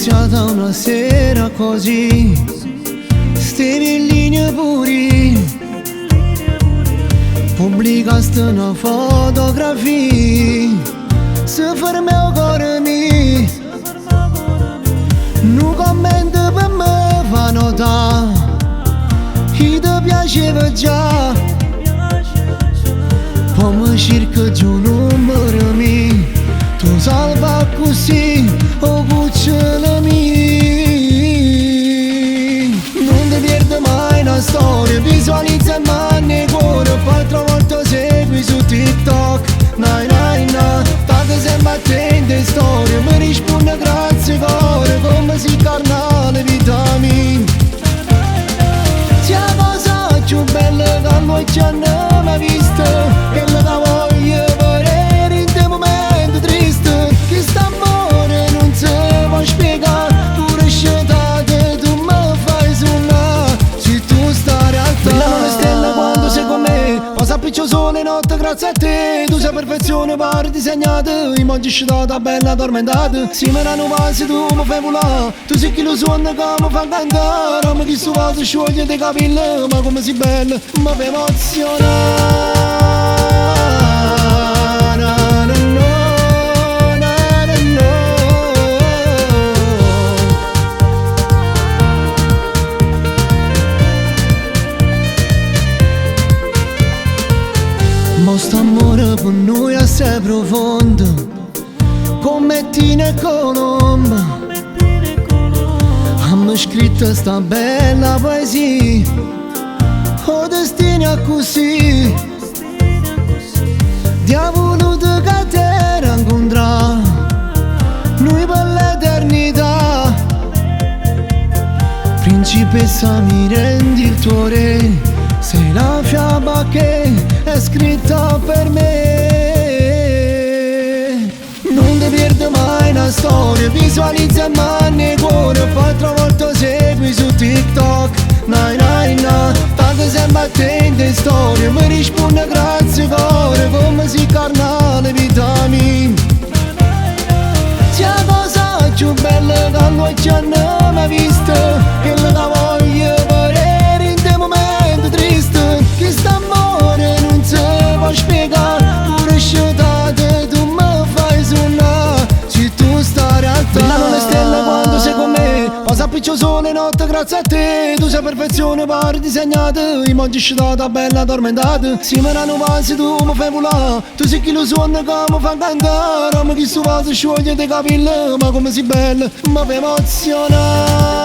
iniziata una sera così, stevi in linea puri, pubblicasti una fotografia, se fermò cuore mio, un commento per me fa notare, chi ti piaceva già, poi mi cerca giù un numero mio, tu salva così, oh cucciolo mio. Non ti perdi mai una storia, visualizza il mani e cuore, poi altra volta segui su TikTok, nai nai na, tanto sempre attento in storia, mi risponde grazie cuore, come si carnale vitamine. Sia cosa più bella che noi ci hanno mai visto, quella che voglio vedere in te momento triste, che st'amore non si può spiegare, pure scetate tu mi fai suonare, se tu stai realtà. Brillano le stelle quando sei con me, passa piccio sole notte grazie a te, tu sei perfezione pari disegnata, i moggi scitata bella addormentata, si me ne passi tu mi fai volare, tu sei chi lo suona che mi fa cantare, ma chi su vaso scioglie dei capelli, ma come sei bella, mi fa emozionare. Ma st'amore per noi è assai profondo, come Tina e Colombo. Hanno scritto sta bella poesia, o destino è così. Diavolo di che te incontrare, noi per l'eternità. Principessa mi rendi il tuo re, sei la fiaba che è scritta per me. Non ti perdi mai una storia, visualizza il mani e cuore, poi altra volta segui su TikTok, nai nai na, tanto sempre attento in storia, mi risponde grazie cuore, come si carnale vitamine. Sia cosa più bella che noi ci hanno mai visto, quella che voglio vedere in te momento triste, che st'amore non si può spiegare, pure scetate tu mi fai suonare, se tu stai realtà. Brillano le stelle quando sei con me, passa piccio sole notte grazie a te, tu sei perfezione pari disegnata, i moggi scitata bella addormentata, si me ne passi tu mi fai volare, tu sei chi lo suona che mi fa cantare, ma chi su vaso scioglie dei capelli, ma come sei bella, mi fa emozionare.